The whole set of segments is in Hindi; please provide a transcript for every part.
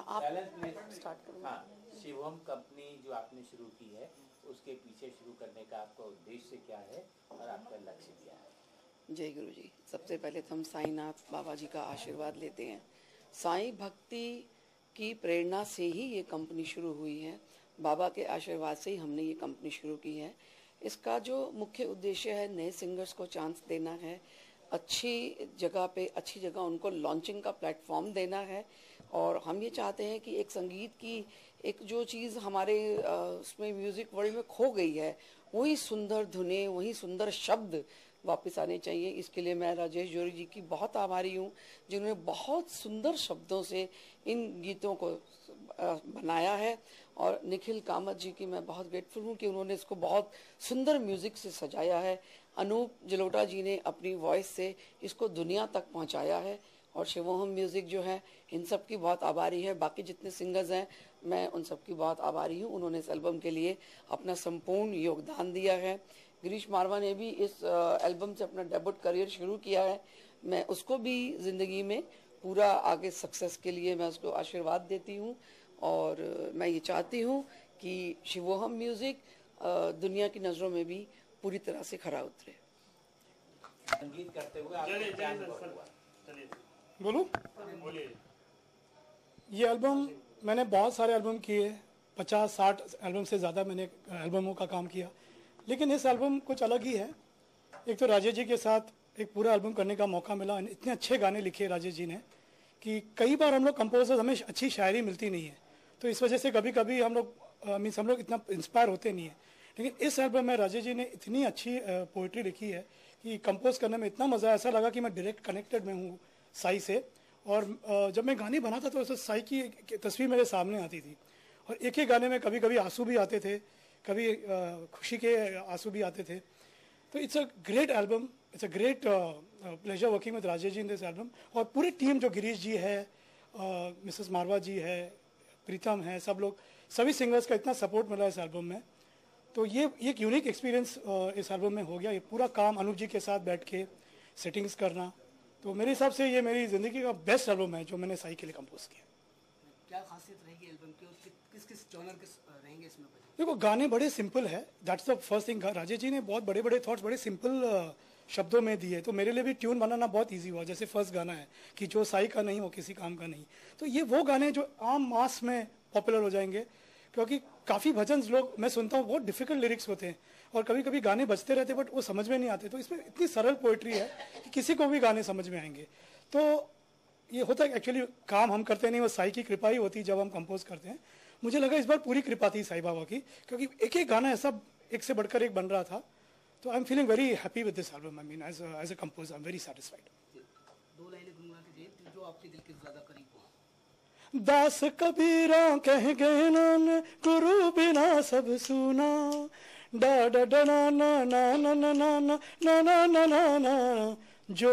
आप स्टार्ट करो। हाँ, शिवम कंपनी जो आपने शुरू की है उसके पीछे शुरू करने का आपका उद्देश्य क्या है और आपका लक्ष्य क्या है? जय गुरु जी। सबसे पहले तो हम साईनाथ बाबा जी का आशीर्वाद लेते हैं। साईं भक्ति की प्रेरणा से ही ये कंपनी शुरू हुई है, बाबा के आशीर्वाद से ही हमने ये कंपनी शुरू की है। इसका जो मुख्य उद्देश्य है, नए सिंगर्स को चांस देना है, अच्छी जगह उनको लॉन्चिंग का प्लेटफॉर्म देना है। और हम ये चाहते हैं कि एक संगीत की एक जो चीज़ हमारे उसमें म्यूज़िक वर्ल्ड में खो गई है, वही सुंदर धुनें, वही सुंदर शब्द वापस आने चाहिए। इसके लिए मैं राजेश जोरी जी की बहुत आभारी हूँ, जिन्होंने बहुत सुंदर शब्दों से इन गीतों को बनाया है। और निखिल कामत जी की मैं बहुत ग्रेटफुल हूँ कि उन्होंने इसको बहुत सुंदर म्यूजिक से सजाया है। अनूप जलोटा जी ने अपनी वॉइस से इसको दुनिया तक पहुँचाया है। और शिवोहम म्यूजिक जो है, इन सब की बहुत आभारी है। बाकी जितने सिंगर्स हैं, मैं उन सब की बहुत आभारी हूँ। उन्होंने इस एल्बम के लिए अपना संपूर्ण योगदान दिया है। गिरीश मारवा ने भी इस एल्बम से अपना डेब्यूट करियर शुरू किया है। मैं उसको भी जिंदगी में पूरा आगे सक्सेस के लिए मैं उसको आशीर्वाद देती हूँ। और मैं ये चाहती हूँ कि शिवोहम म्यूजिक दुनिया की नज़रों में भी पूरी तरह से खरा उतरे। संगीत करते हुए आपको क्या अनुभव हुआ? बोलो। ये एल्बम मैंने बहुत सारे एल्बम किए, 50-60 एल्बम से ज़्यादा मैंने एल्बमों का काम किया, लेकिन इस एल्बम कुछ अलग ही है। एक तो राजेश जी के साथ एक पूरा एल्बम करने का मौका मिला। इतने अच्छे गाने लिखे राजेश जी ने कि कई बार हम लोग कंपोजर्स, हमें अच्छी शायरी मिलती नहीं है, तो इस वजह से कभी कभी हम लोग इतना इंस्पायर होते नहीं है। लेकिन इस एल्बम में राजेश जी ने इतनी अच्छी पोइट्री लिखी है कि कंपोज करने में इतना मज़ा, ऐसा लगा कि मैं डायरेक्ट कनेक्टेड में हूँ साई से। और जब मैं गाने बनाता था तो साई की तस्वीर मेरे सामने आती थी। और एक ही गाने में कभी कभी आंसू भी आते थे, कभी खुशी के आंसू भी आते थे। तो it's a great album, it's a great pleasure working with Rajesh ji in this album. और पूरी टीम जो गिरीश जी है, मिसेस मारवा जी है, प्रीतम है, सब लोग, सभी सिंगर्स का इतना सपोर्ट मिला इस एल्बम में। तो ये एक यूनिक एक्सपीरियंस इस एल्बम में हो गया। ये पूरा काम अनुप जी के साथ बैठ के सेटिंग्स करना, तो मेरे हिसाब से ये मेरी ज़िंदगी का बेस्ट एल्बम है जो मैंने साई के लिए कंपोज किया। क्या खासियत रहेगी एल्बम की और किस किस जॉनर के रहेंगे इसमें? देखो, गाने बड़े सिंपल है, that's the first thing. Rajesh ji ने बहुत बड़े बड़े थॉट्स बड़े सिंपल शब्दों में दिए, तो मेरे लिए भी ट्यून बनाना बहुत इजी हुआ। जैसे फर्स्ट गाना है कि जो साई का नहीं वो किसी काम का नहीं, तो ये वो गाने जो आम मास में पॉपुलर हो जाएंगे, क्योंकि काफ़ी भजन लोग मैं सुनता हूँ बहुत डिफिकल्ट लिरिक्स होते हैं और कभी कभी गाने बजते रहते बट वो समझ में नहीं आते। तो इसमें इतनी सरल पोइट्री है कि किसी को भी गाने समझ में आएंगे। तो ये होता है एक्चुअली, काम हम करते नहीं, वो साई की कृपा ही होती है जब हम कंपोज करते हैं। मुझे लगा इस बार पूरी कृपा थी साई बाबा की, क्योंकि एक एक गाना ऐसा एक से बढ़कर एक बन रहा था। तो I am feeling very happy with this album. I mean as a composer I am very satisfied. दो लाइनें गुनगुना के दे जो आपके दिल के ज्यादा करीब हो। दास कबीरा कह गए नान, गुरु बिना सब सुना, डा डा डा ना ना ना ना ना ना ना ना ना ना ना, जो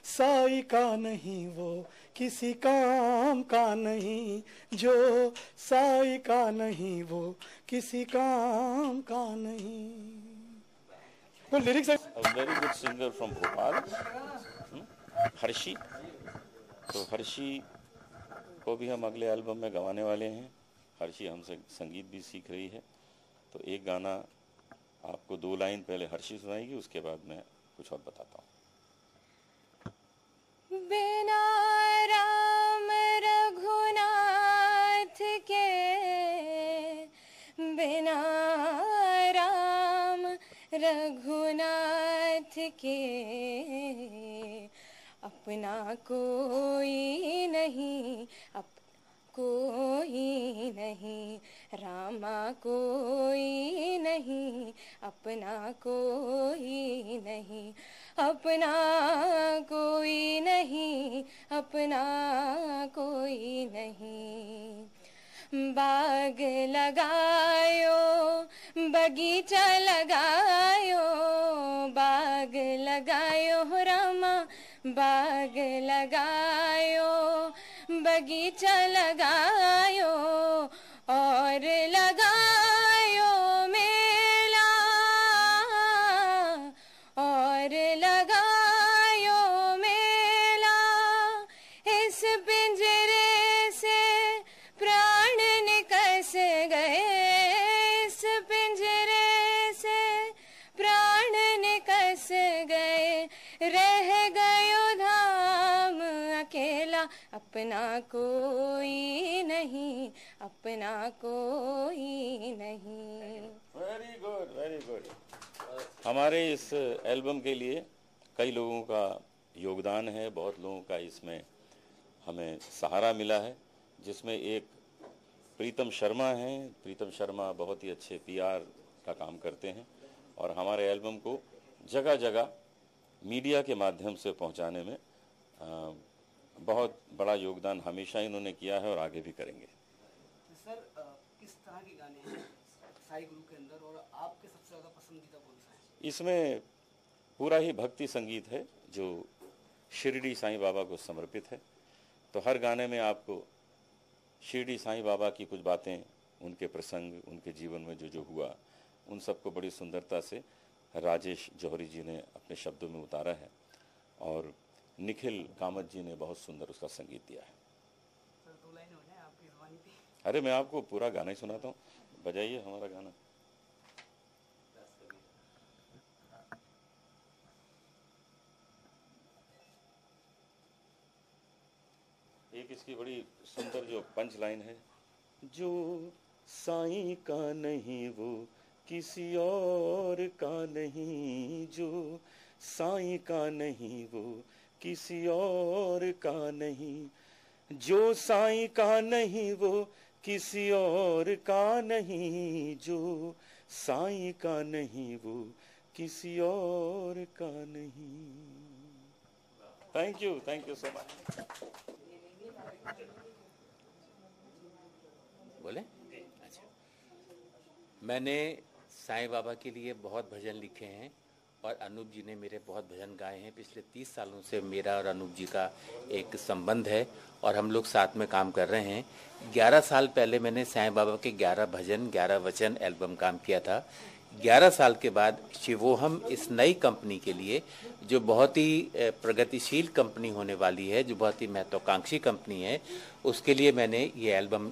साई का नहीं वो किसी काम का नहीं, जो साई का नहीं वो किसी काम का नहीं। तो लिरिक्स है। A very good singer from Bhopal, Harshi. तो हर्षी को भी हम अगले एल्बम में गवाने वाले हैं। हर्षी हमसे संगीत भी सीख रही है। तो एक गाना आपको 2 लाइन पहले हर्षी सुनाएगी, उसके बाद मैं कुछ और बताता हूँ। बिना राम रघुनाथ के, बिना राम रघुनाथ के, अपना कोई नहीं, कोई नहीं, रामा कोई नहीं, अपना कोई नहीं, अपना कोई नहीं, अपना कोई नहीं। बाग लगायो, बगीचा लगायो, बाग लगायो रामा, बाग लगायो, बगीचा लगायो, और लगायो मेला, और लगायो मेला, इस पिंजरे से अपना कोई नहीं, अपना कोई नहीं। Very good, very good. हमारे इस एल्बम के लिए कई लोगों का योगदान है, बहुत लोगों का इसमें हमें सहारा मिला है, जिसमें एक प्रीतम शर्मा हैं। प्रीतम शर्मा बहुत ही अच्छे पीआर का काम करते हैं और हमारे एल्बम को जगह जगह मीडिया के माध्यम से पहुंचाने में बहुत बड़ा योगदान हमेशा इन्होंने किया है और आगे भी करेंगे। सर, किस तरह के गाने हैं साईं गुरु के अंदर और आपके सबसे ज़्यादा पसंदीदा कौन सा है? इसमें पूरा ही भक्ति संगीत है जो शिरडी साईं बाबा को समर्पित है। तो हर गाने में आपको शिरडी साईं बाबा की कुछ बातें, उनके प्रसंग, उनके जीवन में जो जो हुआ, उन सबको बड़ी सुंदरता से राजेश जौहरी जी ने अपने शब्दों में उतारा है और निखिल कामत जी ने बहुत सुंदर उसका संगीत दिया है। सर, 2 लाइन हो जाए आपकी ज़बानी पे। अरे मैं आपको पूरा गाना ही सुनाता हूँ, बजाइए हमारा गाना। एक इसकी बड़ी सुंदर जो पंच लाइन है, जो साईं का नहीं वो किसी और का नहीं, जो साईं का नहीं वो किसी और का नहीं, जो साईं का नहीं वो किसी और का नहीं, जो साईं का नहीं वो किसी और का नहीं। Thank you so much. बोले? अच्छा, मैंने साईं बाबा के लिए बहुत भजन लिखे हैं और अनूप जी ने मेरे बहुत भजन गाए हैं। पिछले 30 सालों से मेरा और अनूप जी का एक संबंध है और हम लोग साथ में काम कर रहे हैं। 11 साल पहले मैंने साईं बाबा के 11 भजन 11 वचन एल्बम काम किया था। 11 साल के बाद शिवोहम इस नई कंपनी के लिए, जो बहुत ही प्रगतिशील कंपनी होने वाली है, जो बहुत ही महत्वाकांक्षी कंपनी है, उसके लिए मैंने ये एल्बम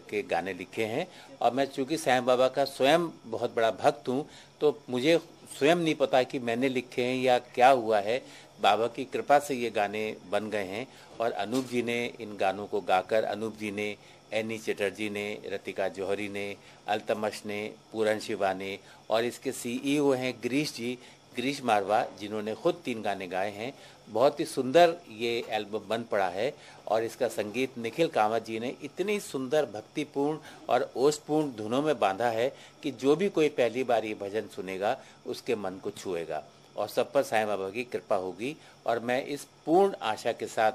के गाने लिखे हैं। और मैं चूँकि साईं बाबा का स्वयं बहुत बड़ा भक्त हूँ, तो मुझे स्वयं नहीं पता कि मैंने लिखे हैं या क्या हुआ है, बाबा की कृपा से ये गाने बन गए हैं। और अनूप जी ने इन गानों को गाकर, अनूप जी ने, एनी चटर्जी ने, रतिका जौहरी ने, अल्तमश ने, पूरन शिवा ने, और इसके सीईओ हैं गिरीश मारवा, जिन्होंने खुद 3 गाने गाए हैं। बहुत ही सुंदर ये एल्बम बन पड़ा है और इसका संगीत निखिल कामत जी ने इतनी सुंदर भक्तिपूर्ण और ओष्ठपूर्ण धुनों में बांधा है कि जो भी कोई पहली बार ये भजन सुनेगा उसके मन को छुएगा और सब पर साईं बाबा की कृपा होगी। और मैं इस पूर्ण आशा के साथ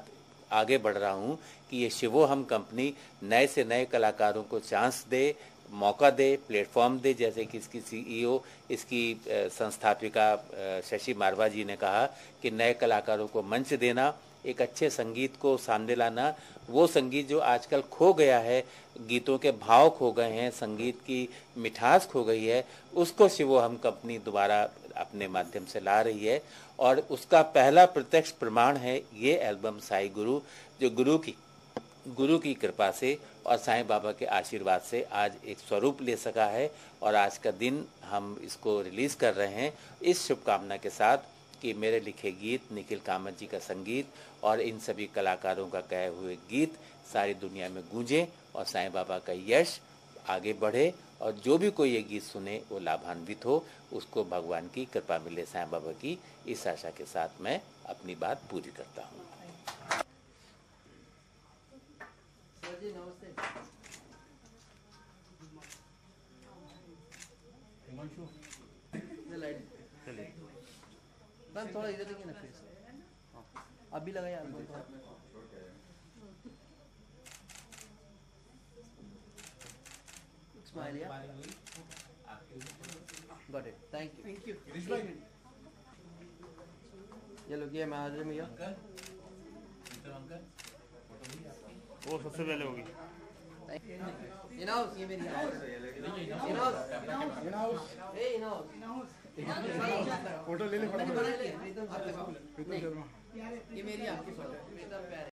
आगे बढ़ रहा हूँ कि ये शिवोहम कंपनी नए से नए कलाकारों को चांस दे, मौका दे, प्लेटफॉर्म दे। जैसे कि इसकी सीईओ, इसकी संस्थापिका शशि मारवा जी ने कहा कि नए कलाकारों को मंच देना, एक अच्छे संगीत को सामने लाना, वो संगीत जो आजकल खो गया है, गीतों के भाव खो गए हैं, संगीत की मिठास खो गई है, उसको शिवोहम कंपनी दोबारा अपने माध्यम से ला रही है। और उसका पहला प्रत्यक्ष प्रमाण है ये एल्बम साईं गुरु, जो गुरु की कृपा से और साईं बाबा के आशीर्वाद से आज एक स्वरूप ले सका है। और आज का दिन हम इसको रिलीज कर रहे हैं इस शुभकामना के साथ कि मेरे लिखे गीत, निखिल कामत जी का संगीत और इन सभी कलाकारों का कहे हुए गीत सारी दुनिया में गूंजे और साईं बाबा का यश आगे बढ़े और जो भी कोई ये गीत सुने वो लाभान्वित हो, उसको भगवान की कृपा मिले साईं बाबा की। इस आशा के साथ मैं अपनी बात पूरी करता हूँ। थोड़ा इधर देखिए ना, फिर अभी लगाया smile. Got it, thank you. चलो किया मैं हाजिर भैया, वो सबसे पहले होगी। ये मेरी फोटो ले ले, ये मेरी आपकी फोटो।